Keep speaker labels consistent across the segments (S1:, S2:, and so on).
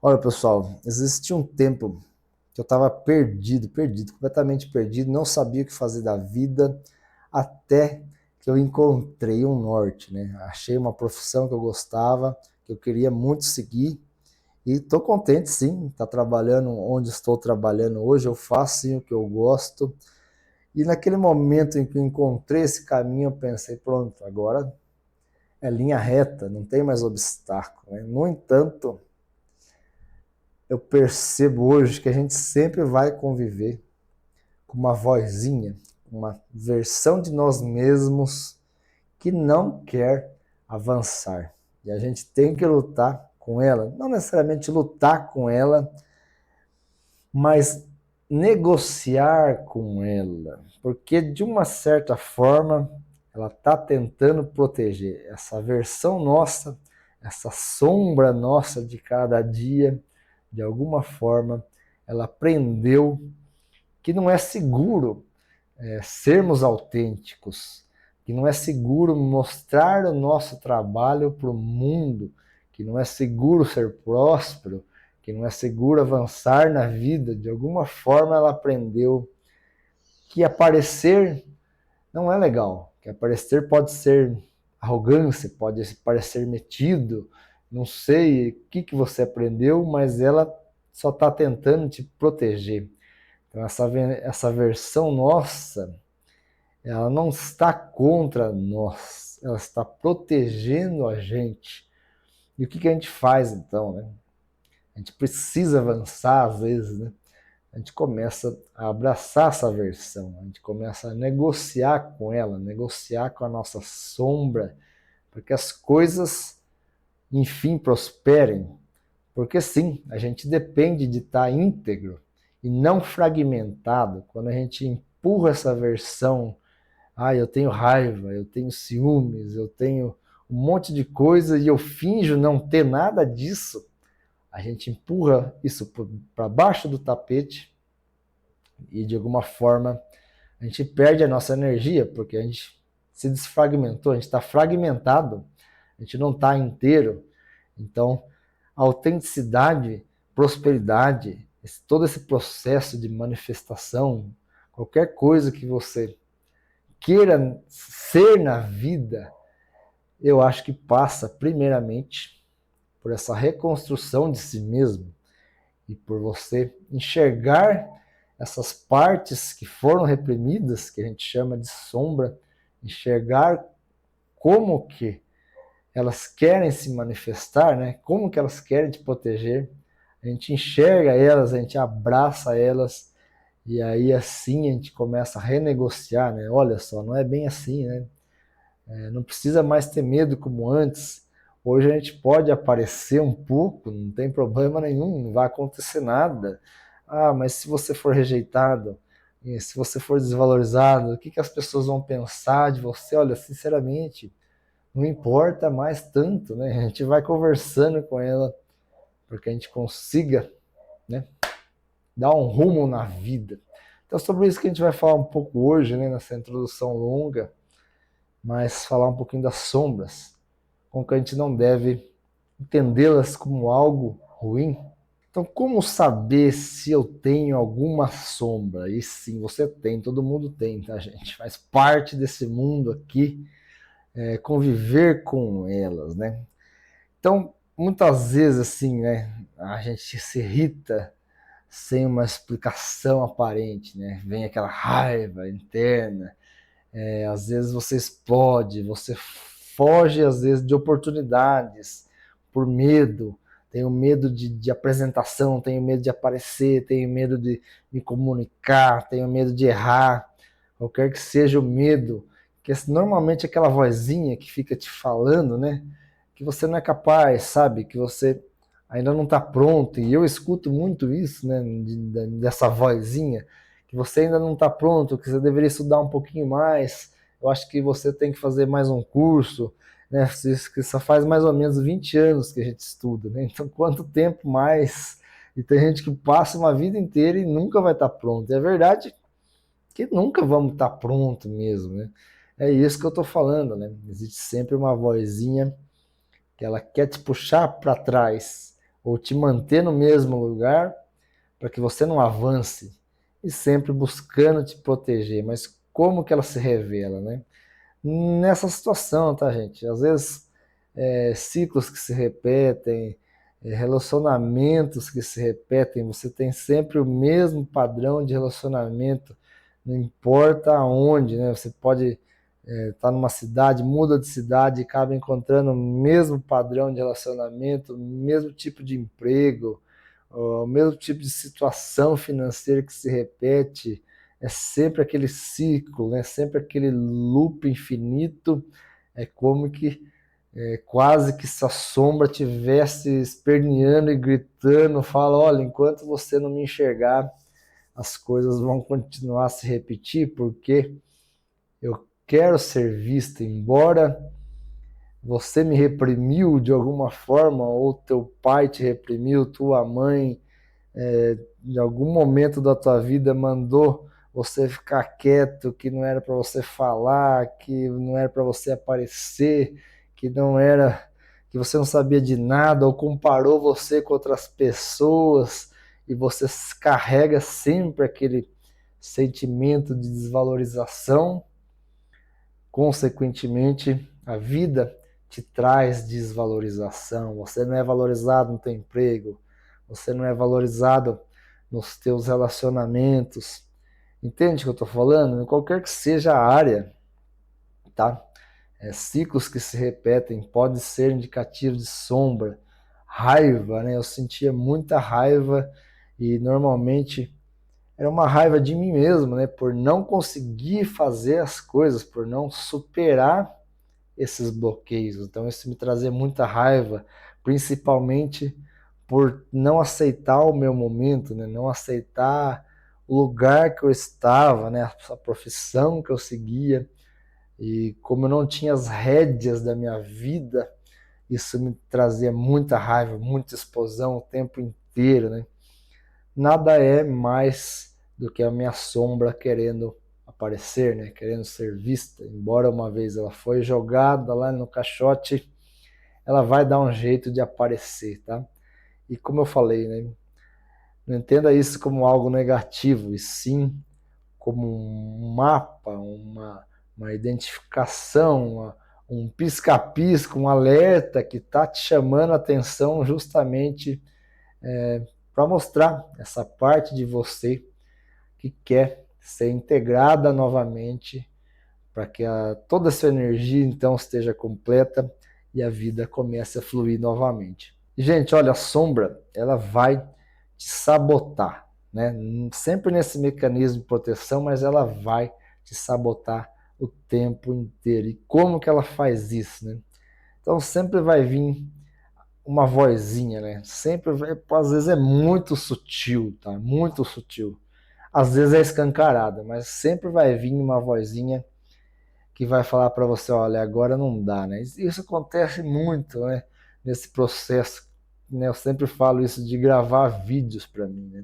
S1: Olha, pessoal, existe um tempo que eu estava perdido, completamente perdido, não sabia o que fazer da vida, até que eu encontrei um norte, né? Achei uma profissão que eu gostava, que eu queria muito seguir, e estou contente, sim, estar trabalhando onde estou trabalhando hoje. Eu faço sim o que eu gosto. E naquele momento em que eu encontrei esse caminho, eu pensei, pronto, agora é linha reta, não tem mais obstáculo, né? No entanto, eu percebo hoje que a gente sempre vai conviver com uma vozinha, uma versão de nós mesmos que não quer avançar. E a gente tem que lutar com ela, não necessariamente lutar com ela, mas negociar com ela, porque de uma certa forma ela está tentando proteger essa versão nossa, essa sombra nossa de cada dia. De alguma forma ela aprendeu que não é seguro sermos autênticos, que não é seguro mostrar o nosso trabalho para o mundo, que não é seguro ser próspero, que não é seguro avançar na vida. De alguma forma ela aprendeu que aparecer não é legal, que aparecer pode ser arrogância, pode parecer metido, não sei o que você aprendeu, mas ela só está tentando te proteger. Então essa versão nossa, ela não está contra nós, ela está protegendo a gente. E o que a gente faz então, né? A gente precisa avançar às vezes, né? A gente começa a abraçar essa versão, a gente começa a negociar com ela, negociar com a nossa sombra, para que as coisas, enfim, prosperem. Porque sim, a gente depende de estar íntegro e não fragmentado. Quando a gente empurra essa versão, eu tenho raiva, eu tenho ciúmes, eu tenho um monte de coisa e eu finjo não ter nada disso, a gente empurra isso para baixo do tapete e de alguma forma a gente perde a nossa energia, porque a gente se desfragmentou, a gente está fragmentado, a gente não está inteiro. Então, a autenticidade, prosperidade, todo esse processo de manifestação, qualquer coisa que você queira ser na vida, eu acho que passa primeiramente por essa reconstrução de si mesmo e por você enxergar essas partes que foram reprimidas, que a gente chama de sombra, enxergar como que elas querem se manifestar, né? Como que elas querem te proteger. A gente enxerga elas, a gente abraça elas, e aí assim a gente começa a renegociar, né? Olha só, não é bem assim, né? Não precisa mais ter medo como antes. Hoje a gente pode aparecer um pouco, não tem problema nenhum, não vai acontecer nada. Mas se você for rejeitado, se você for desvalorizado, o que as pessoas vão pensar de você? Olha, sinceramente, não importa mais tanto, né? A gente vai conversando com ela para que a gente consiga, né, dar um rumo na vida. Então, sobre isso que a gente vai falar um pouco hoje, né, nessa introdução longa, mas falar um pouquinho das sombras, como que a gente não deve entendê-las como algo ruim. Então, como saber se eu tenho alguma sombra? E sim, você tem, todo mundo tem, tá, gente? Faz parte desse mundo aqui, conviver com elas, né? Então, muitas vezes, assim, né, a gente se irrita sem uma explicação aparente, né? Vem aquela raiva interna, às vezes você explode, você foge, às vezes, de oportunidades por medo. Tenho medo de apresentação, tenho medo de aparecer, tenho medo de me comunicar, tenho medo de errar, qualquer que seja o medo, que normalmente é aquela vozinha que fica te falando, né? Que você não é capaz, sabe? Que você ainda não está pronto. E eu escuto muito isso, né? Dessa vozinha, que você ainda não está pronto, que você deveria estudar um pouquinho mais. Eu acho que você tem que fazer mais um curso, né? Isso que só faz mais ou menos 20 anos que a gente estuda, né? Então, quanto tempo mais? E tem gente que passa uma vida inteira e nunca vai estar pronto. É verdade que nunca vamos estar pronto mesmo, né? É isso que eu estou falando, né? Existe sempre uma vozinha que ela quer te puxar para trás, ou te manter no mesmo lugar para que você não avance e sempre buscando te proteger. Mas como que ela se revela, né? Nessa situação, tá, gente? Às vezes, ciclos que se repetem, relacionamentos que se repetem, você tem sempre o mesmo padrão de relacionamento, não importa aonde, né? Você pode estar numa cidade, muda de cidade e acaba encontrando o mesmo padrão de relacionamento, o mesmo tipo de emprego, o mesmo tipo de situação financeira que se repete, é sempre aquele ciclo, né? Sempre aquele loop infinito, é como que quase que se a sombra tivesse esperneando e gritando, fala, olha, enquanto você não me enxergar, as coisas vão continuar a se repetir, porque eu quero ser vista, embora você me reprimiu de alguma forma, ou teu pai te reprimiu, tua mãe, em algum momento da tua vida mandou você ficar quieto, que não era para você falar, que não era para você aparecer, que não era, que você não sabia de nada, ou comparou você com outras pessoas, e você carrega sempre aquele sentimento de desvalorização. Consequentemente, a vida te traz desvalorização. Você não é valorizado no teu emprego, você não é valorizado nos teus relacionamentos. Entende o que eu estou falando? Em qualquer que seja a área, tá? Ciclos que se repetem, pode ser indicativo de sombra, raiva, né? Eu sentia muita raiva e normalmente era uma raiva de mim mesmo, né? Por não conseguir fazer as coisas, por não superar esses bloqueios. Então isso me trazia muita raiva, principalmente por não aceitar o meu momento, né? Não aceitar o lugar que eu estava, né? A profissão que eu seguia. E como eu não tinha as rédeas da minha vida, isso me trazia muita raiva, muita explosão o tempo inteiro, né? Nada é mais do que a minha sombra querendo aparecer, né? Querendo ser vista. Embora uma vez ela foi jogada lá no caixote, ela vai dar um jeito de aparecer, tá? E como eu falei, né? Não entenda isso como algo negativo, e sim como um mapa, uma identificação, um pisca-pisca, um alerta que está te chamando a atenção justamente para mostrar essa parte de você que quer ser integrada novamente para que toda essa energia então esteja completa e a vida comece a fluir novamente. E, gente, olha, a sombra, ela vai te sabotar, né? Sempre nesse mecanismo de proteção, mas ela vai te sabotar o tempo inteiro. E como que ela faz isso, né? Então sempre vai vir uma vozinha, né? Sempre, às vezes é muito sutil, tá? Muito sutil. Às vezes é escancarada, mas sempre vai vir uma vozinha que vai falar para você, olha, agora não dá, né? Isso acontece muito, né? Nesse processo, né? Eu sempre falo isso de gravar vídeos para mim, né?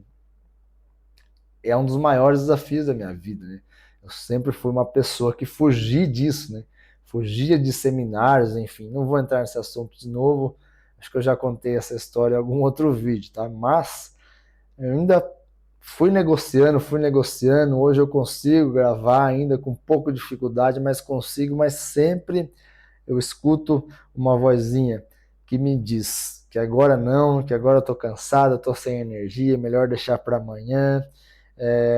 S1: É um dos maiores desafios da minha vida, né? Eu sempre fui uma pessoa que fugia disso, né? Fugia de seminários, enfim. Não vou entrar nesse assunto de novo. Acho que eu já contei essa história em algum outro vídeo, tá? Mas eu ainda fui negociando. Hoje eu consigo gravar ainda com um pouco de dificuldade, mas consigo. Mas sempre eu escuto uma vozinha que me diz que agora não, que agora eu tô cansado, eu tô sem energia, melhor deixar para amanhã.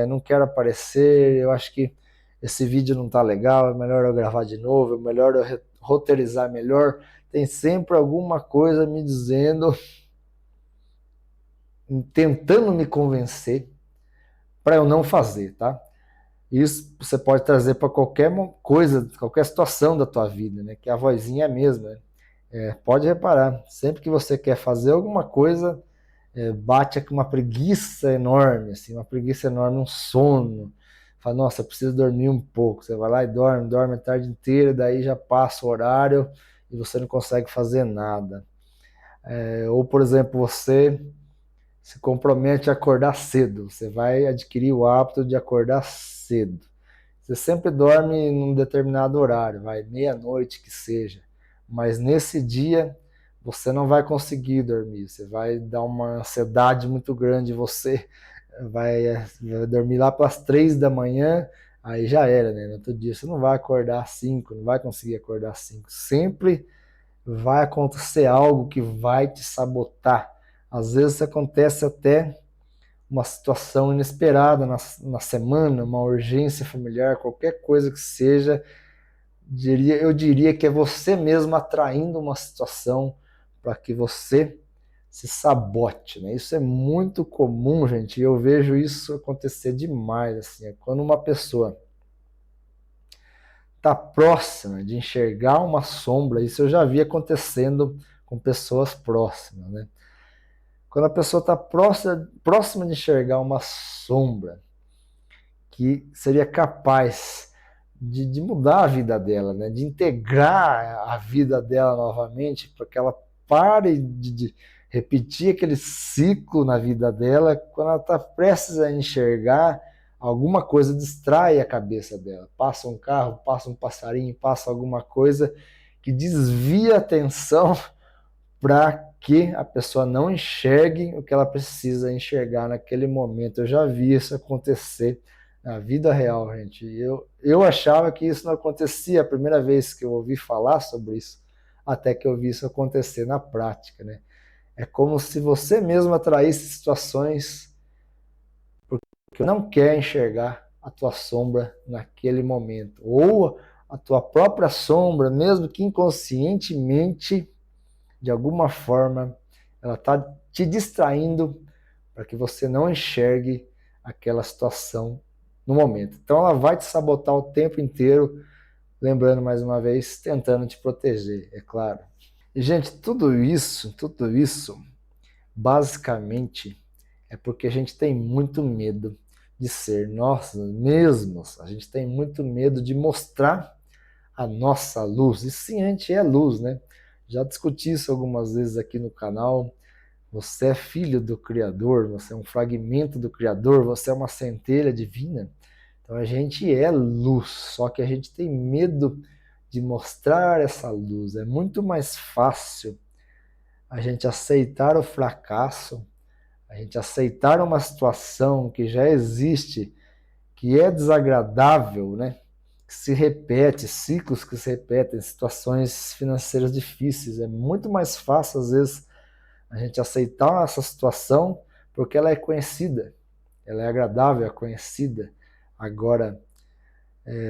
S1: Não quero aparecer, eu acho que esse vídeo não tá legal, é melhor eu gravar de novo, é melhor eu roteirizar melhor. Tem sempre alguma coisa me dizendo, tentando me convencer para eu não fazer, tá? Isso você pode trazer para qualquer coisa, qualquer situação da tua vida, né? Que a vozinha é a mesma. Né? Pode reparar, sempre que você quer fazer alguma coisa, bate aqui uma preguiça enorme, assim, uma preguiça enorme, um sono. Fala, nossa, preciso dormir um pouco. Você vai lá e dorme, dorme a tarde inteira, daí já passa o horário e você não consegue fazer nada. Ou, por exemplo, você se compromete a acordar cedo. Você vai adquirir o hábito de acordar cedo. Você sempre dorme num determinado horário, vai meia-noite que seja. Mas nesse dia você não vai conseguir dormir, você vai dar uma ansiedade muito grande, você vai dormir lá para as 3 da manhã, aí já era, né? No outro dia você não vai acordar às 5, não vai conseguir acordar às 5. Sempre vai acontecer algo que vai te sabotar. Às vezes acontece até uma situação inesperada na semana, uma urgência familiar, qualquer coisa que seja, eu diria que é você mesmo atraindo uma situação para que você se sabote, né? Isso é muito comum, gente, e eu vejo isso acontecer demais, assim, é quando uma pessoa está próxima de enxergar uma sombra, isso eu já vi acontecendo com pessoas próximas, né? Quando a pessoa está próxima de enxergar uma sombra que seria capaz de mudar a vida dela, né? De integrar a vida dela novamente, para que ela pare de repetir aquele ciclo na vida dela, quando ela está prestes a enxergar, alguma coisa distrai a cabeça dela. Passa um carro, passa um passarinho, passa alguma coisa que desvia a atenção para que a pessoa não enxergue o que ela precisa enxergar naquele momento. Eu já vi isso acontecer na vida real, gente. Eu achava que isso não acontecia a primeira vez que eu ouvi falar sobre isso, até que eu vi isso acontecer na prática, né? É como se você mesmo atraísse situações porque não quer enxergar a tua sombra naquele momento, ou a tua própria sombra, mesmo que inconscientemente, de alguma forma, ela está te distraindo para que você não enxergue aquela situação no momento. Então ela vai te sabotar o tempo inteiro, lembrando mais uma vez, tentando te proteger, é claro. E, gente, tudo isso, basicamente, é porque a gente tem muito medo de ser nós mesmos, a gente tem muito medo de mostrar a nossa luz. E sim, a gente é luz, né? Já discuti isso algumas vezes aqui no canal. Você é filho do Criador, você é um fragmento do Criador, você é uma centelha divina. Então a gente é luz, só que a gente tem medo de mostrar essa luz. É muito mais fácil a gente aceitar o fracasso, a gente aceitar uma situação que já existe, que é desagradável, né? Que se repete, ciclos que se repetem, situações financeiras difíceis. É muito mais fácil, às vezes, a gente aceitar essa situação porque ela é conhecida, ela é agradável, é conhecida. Agora,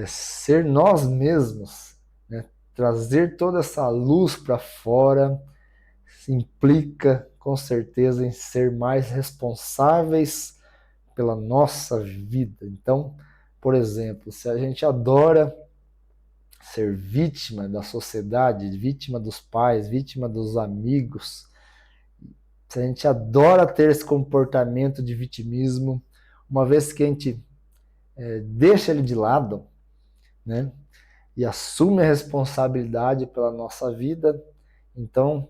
S1: ser nós mesmos, né? Trazer toda essa luz para fora, implica, com certeza, em ser mais responsáveis pela nossa vida. Então, por exemplo, se a gente adora ser vítima da sociedade, vítima dos pais, vítima dos amigos, se a gente adora ter esse comportamento de vitimismo, uma vez que a gente deixa ele de lado, né, e assume a responsabilidade pela nossa vida, então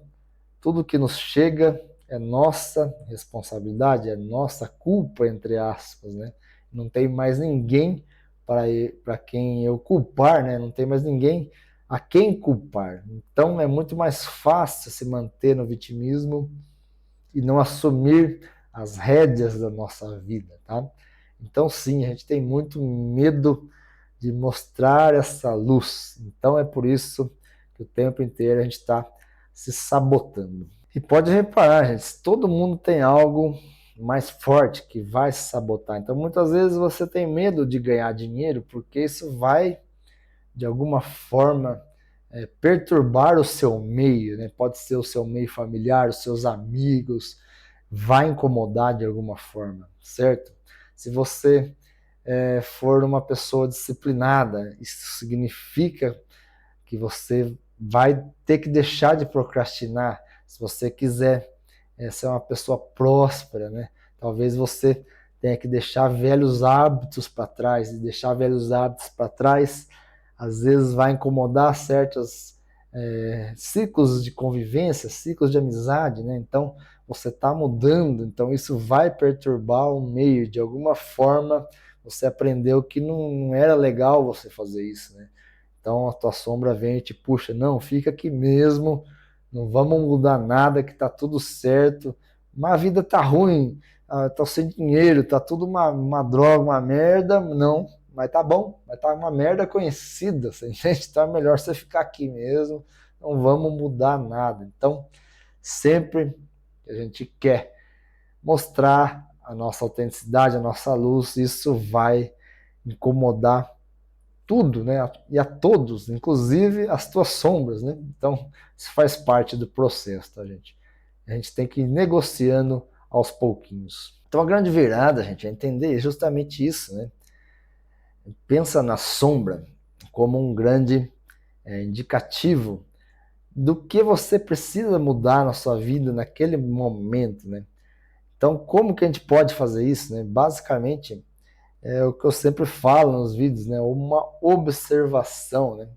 S1: tudo que nos chega é nossa responsabilidade, é nossa culpa, entre aspas, né? Não tem mais ninguém para quem eu culpar, né? Não tem mais ninguém a quem culpar. Então é muito mais fácil se manter no vitimismo e não assumir as rédeas da nossa vida, tá? Então sim, a gente tem muito medo de mostrar essa luz. Então é por isso que o tempo inteiro a gente está se sabotando. E pode reparar, gente, todo mundo tem algo mais forte que vai se sabotar. Então muitas vezes você tem medo de ganhar dinheiro porque isso vai, de alguma forma, perturbar o seu meio, né? Pode ser o seu meio familiar, os seus amigos, vai incomodar de alguma forma, certo? Se você for uma pessoa disciplinada, isso significa que você vai ter que deixar de procrastinar. Se você quiser ser uma pessoa próspera, né? Talvez você tenha que deixar velhos hábitos para trás, e deixar velhos hábitos para trás às vezes vai incomodar certos ciclos de convivência, ciclos de amizade, né? Então você está mudando, então isso vai perturbar o meio de alguma forma. Você aprendeu que não era legal você fazer isso, né? Então a tua sombra vem e te puxa, não, fica aqui mesmo, não vamos mudar nada, que tá tudo certo, mas a vida tá ruim, tô sem dinheiro, tá tudo uma droga, uma merda, não, mas tá bom, mas tá uma merda conhecida, gente, tá melhor você ficar aqui mesmo, não vamos mudar nada. Então, sempre que a gente quer mostrar a nossa autenticidade, a nossa luz, isso vai incomodar tudo, né? E a todos, inclusive as tuas sombras, né? Então, isso faz parte do processo, tá, gente? A gente tem que ir negociando aos pouquinhos. Então, a grande virada, gente, é entender justamente isso, né? Pensa na sombra como um grande indicativo do que você precisa mudar na sua vida naquele momento, né? Então, como que a gente pode fazer isso, né? Basicamente, é o que eu sempre falo nos vídeos, né? Uma observação, né?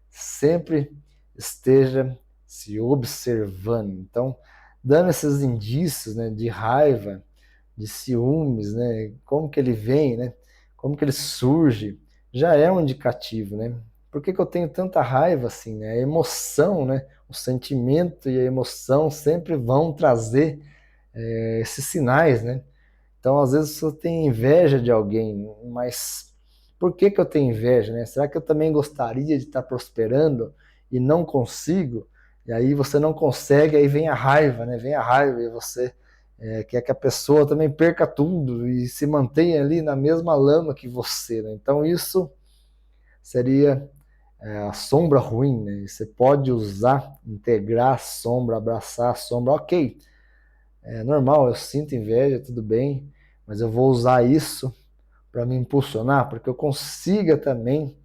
S1: Sempre esteja se observando. Então, dando esses indícios, né, de raiva, de ciúmes, né? Como que ele vem, né? Como que ele surge, já é um indicativo, né? Por que que eu tenho tanta raiva assim, né? A emoção, né? O sentimento e a emoção sempre vão trazer esses sinais, né? Então, às vezes, você tem inveja de alguém, mas por que que eu tenho inveja, né? Será que eu também gostaria de estar prosperando e não consigo? E aí você não consegue, aí vem a raiva, né? Vem a raiva e você quer que a pessoa também perca tudo e se mantenha ali na mesma lama que você, né? Então, isso seria a sombra ruim, né? Você pode usar, integrar a sombra, abraçar a sombra, ok. É normal, eu sinto inveja, tudo bem, mas eu vou usar isso para me impulsionar, para que eu consiga também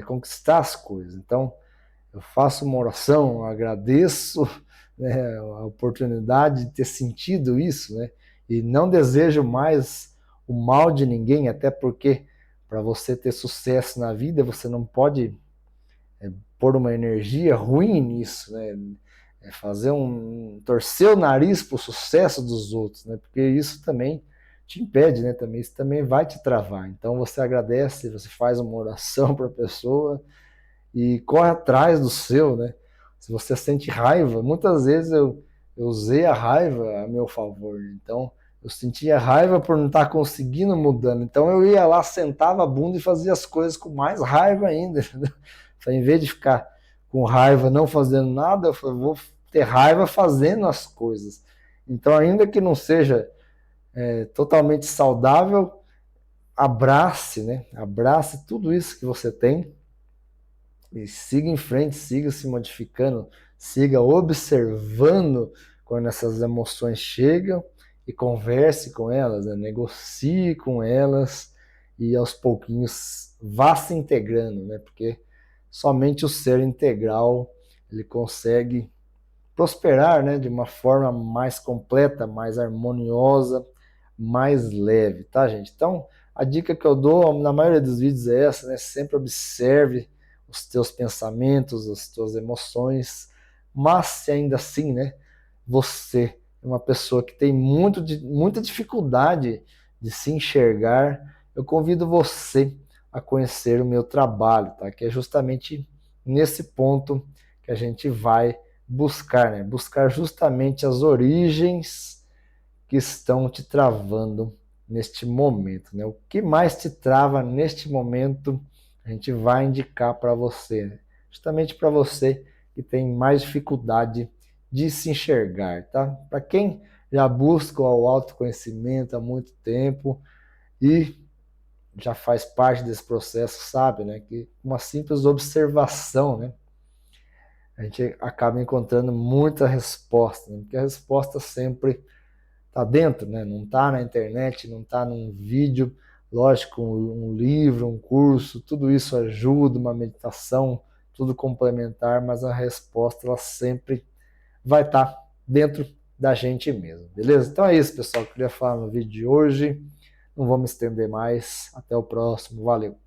S1: conquistar as coisas. Então, eu faço uma oração, agradeço, né, a oportunidade de ter sentido isso, né, e não desejo mais o mal de ninguém, até porque para você ter sucesso na vida, você não pode pôr uma energia ruim nisso, né? Fazer torcer o nariz para o sucesso dos outros, né? Porque isso também te impede, né? Também isso também vai te travar. Então você agradece, você faz uma oração para a pessoa e corre atrás do seu, né? Se você sente raiva, muitas vezes eu usei a raiva a meu favor. Então eu sentia raiva por não estar conseguindo mudando. Então eu ia lá, sentava a bunda e fazia as coisas com mais raiva ainda. Em vez de ficar com raiva não fazendo nada, eu vou ter raiva fazendo as coisas. Então, ainda que não seja totalmente saudável, abrace, né? Abrace tudo isso que você tem e siga em frente, siga se modificando, siga observando quando essas emoções chegam e converse com elas, né? Negocie com elas e aos pouquinhos vá se integrando, né? Porque somente o ser integral ele consegue prosperar, né, de uma forma mais completa, mais harmoniosa, mais leve, tá, gente? Então, a dica que eu dou na maioria dos vídeos é essa, né? Sempre observe os teus pensamentos, as tuas emoções, mas se ainda assim, né, você é uma pessoa que tem muita dificuldade de se enxergar, eu convido você a conhecer o meu trabalho, tá? Que é justamente nesse ponto que a gente vai buscar, né? Buscar justamente as origens que estão te travando neste momento, né? O que mais te trava neste momento, a gente vai indicar para você, né? Justamente para você que tem mais dificuldade de se enxergar, tá? Para quem já busca o autoconhecimento há muito tempo e já faz parte desse processo, sabe, né? Que uma simples observação, né? A gente acaba encontrando muita resposta, né? Porque a resposta sempre está dentro, né? Não está na internet, não está num vídeo, lógico, um livro, um curso, tudo isso ajuda, uma meditação, tudo complementar, mas a resposta ela sempre vai estar dentro da gente mesmo, beleza? Então é isso, pessoal, que eu queria falar no vídeo de hoje. Não vou me estender mais. Até o próximo. Valeu!